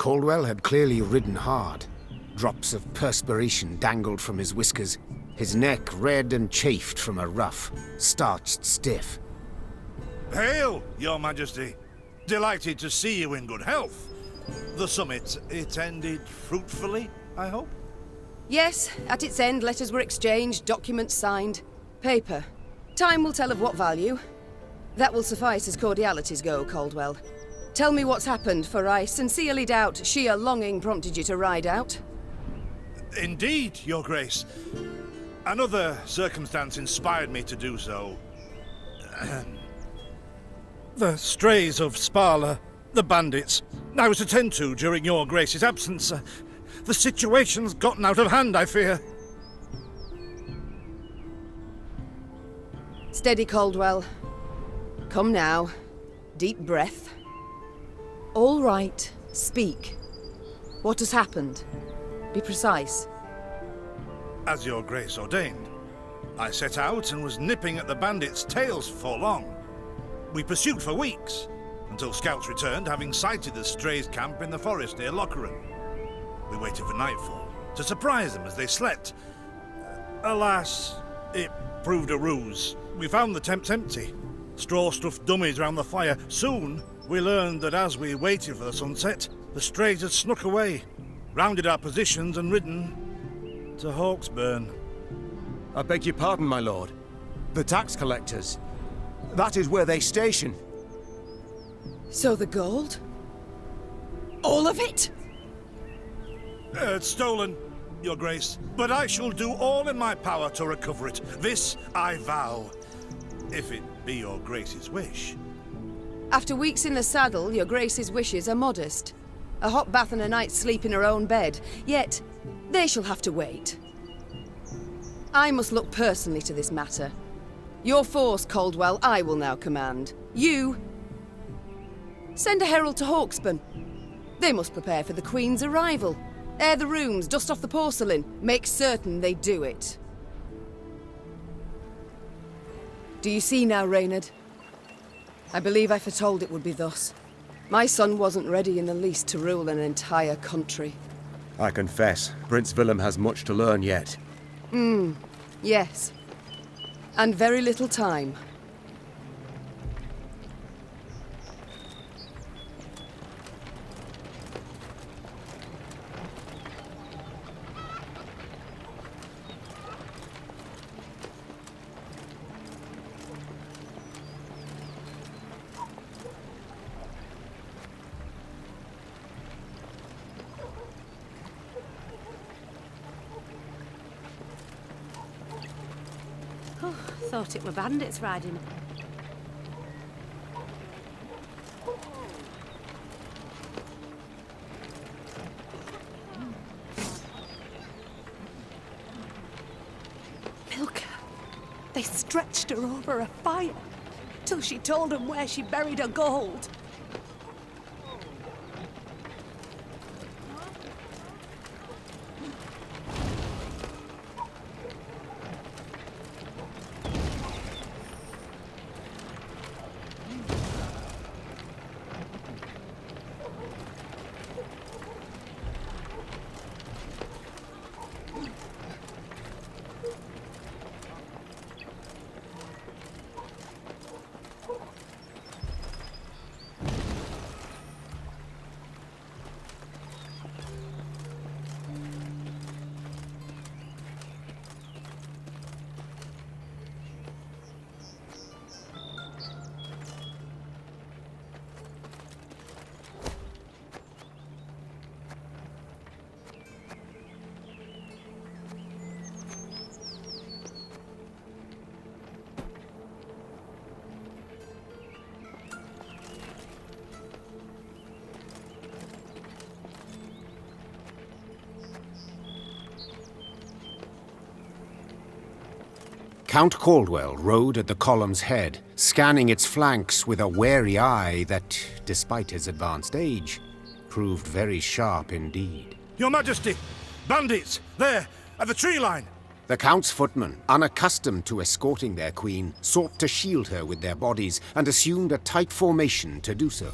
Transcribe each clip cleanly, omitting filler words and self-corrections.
Caldwell had clearly ridden hard. Drops of perspiration dangled from his whiskers, his neck red and chafed from a ruff, starched stiff. Hail, Your Majesty. Delighted to see you in good health. The summit, it ended fruitfully, I hope? Yes, at its end letters were exchanged, documents signed. Paper. Time will tell of what value. That will suffice as cordialities go, Caldwell. Tell me what's happened, for I sincerely doubt sheer longing prompted you to ride out. Indeed, Your Grace. Another circumstance inspired me to do so. The strays of Sparla, the bandits, I was to tend to during Your Grace's absence. The situation's gotten out of hand, I fear. Steady, Caldwell. Come now. Deep breath. All right. Speak. What has happened? Be precise. As Your Grace ordained, I set out and was nipping at the bandits' tails for long. We pursued for weeks, until scouts returned, having sighted the strays' camp in the forest near Lochran. We waited for nightfall to surprise them as they slept. Alas, it proved a ruse. We found the tents empty, straw-stuffed dummies round the fire. Soon, we learned that as we waited for the sunset, the strays had snuck away, rounded our positions and ridden to Hawksburn. I beg your pardon, my lord. The tax collectors. That is where they station. So the gold? All of it? It's stolen, Your Grace, but I shall do all in my power to recover it. This I vow, if it be Your Grace's wish. After weeks in the saddle, Your Grace's wishes are modest. A hot bath and a night's sleep in her own bed. Yet, they shall have to wait. I must look personally to this matter. Your force, Caldwell, I will now command. You... send a herald to Hawksburn. They must prepare for the Queen's arrival. Air the rooms, dust off the porcelain. Make certain they do it. Do you see now, Reynard? I believe I foretold it would be thus. My son wasn't ready in the least to rule an entire country. I confess, Prince Willem has much to learn yet. Yes. And very little time. Thought it were bandits riding. Milka. They stretched her over a fire till she told them where she buried her gold. Count Caldwell rode at the column's head, scanning its flanks with a wary eye that, despite his advanced age, proved very sharp indeed. Your Majesty! Bandits! There! At the tree line! The Count's footmen, unaccustomed to escorting their queen, sought to shield her with their bodies and assumed a tight formation to do so.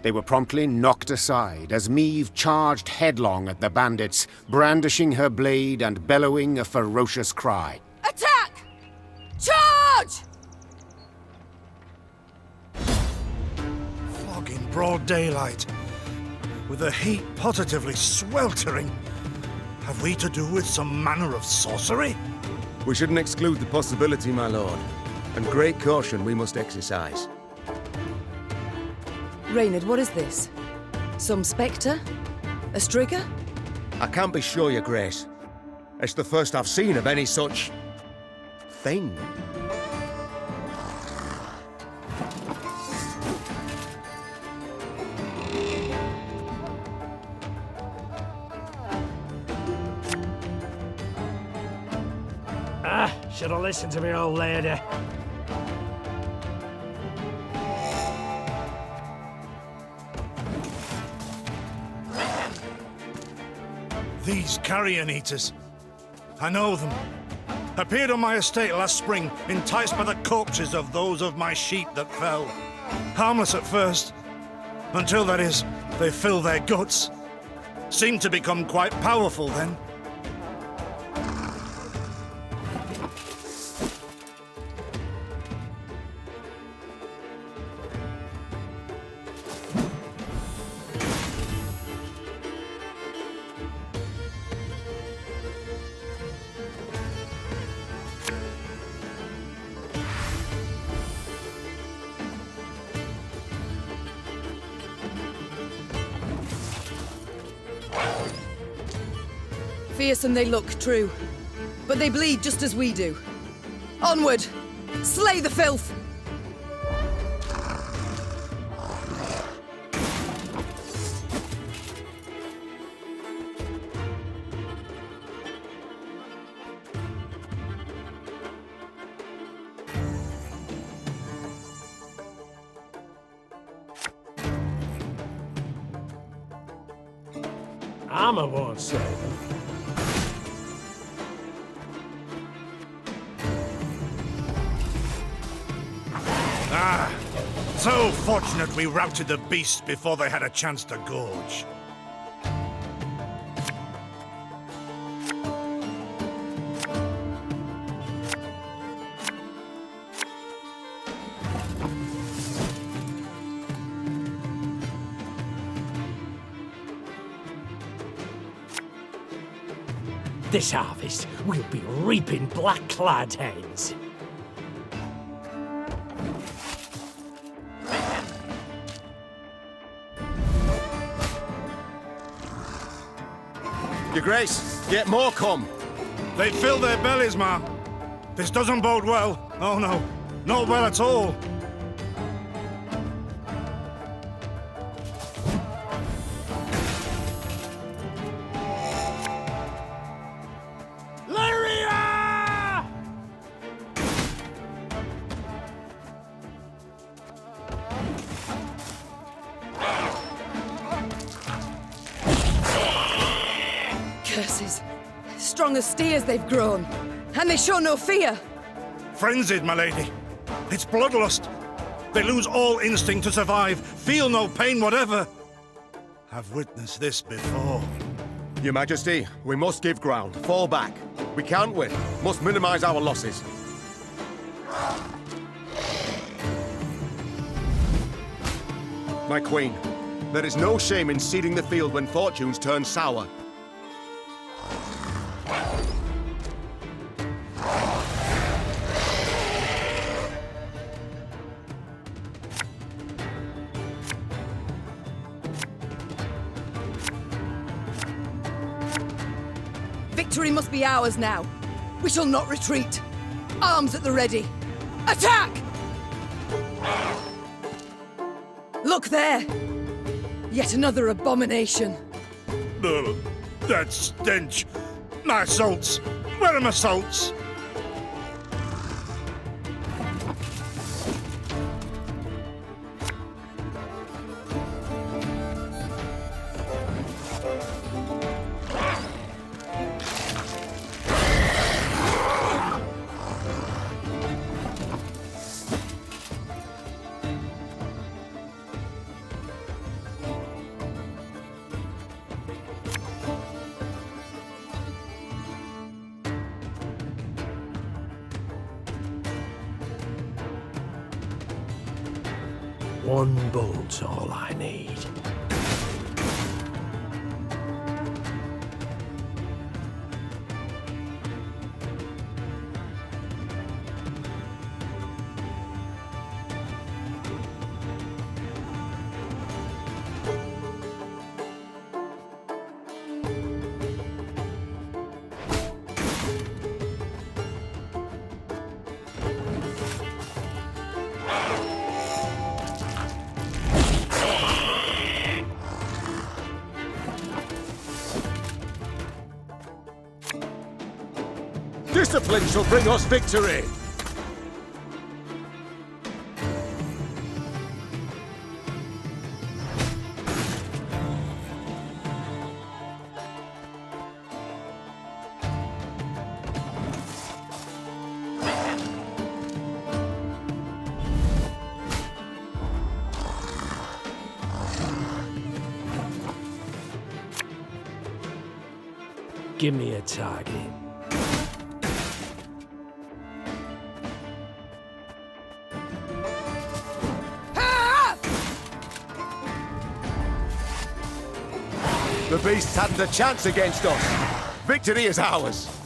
They were promptly knocked aside as Meve charged headlong at the bandits, brandishing her blade and bellowing a ferocious cry. Attack! Charge! Fog in broad daylight, with the heat positively sweltering. Have we to do with some manner of sorcery? We shouldn't exclude the possibility, my lord. And great caution we must exercise. Reynard, what is this? Some spectre? A strigger? I can't be sure, your grace. It's the first I've seen of any such... thing. Should have listened to me, old lady. These carrion eaters. I know them. Appeared on my estate last spring, enticed by the corpses of those of my sheep that fell. Harmless at first, until, that is, they fill their guts. Seemed to become quite powerful then. Fearsome they look, true. But they bleed just as we do. Onward! Slay the filth! Armor won't save them. So fortunate we routed the beasts before they had a chance to gorge. This harvest, we'll be reaping black-clad hens. Your grace, yet more come. They fill their bellies, ma'am. This doesn't bode well. Oh no, not well at all. Lyria! Curses. Strong as steers they've grown. And they show no fear. Frenzied, my lady. It's bloodlust. They lose all instinct to survive, feel no pain whatever. I've witnessed this before. Your Majesty, we must give ground. Fall back. We can't win. Must minimize our losses. My queen, there is no shame in ceding the field when fortunes turn sour. Victory must be ours now. We shall not retreat. Arms at the ready. Attack! Look there! Yet another abomination. Ugh, that stench. My salts. Where are my salts? One bolt's all I need. Discipline shall bring us victory! Give me a target. The beasts hadn't a chance against us. Victory is ours.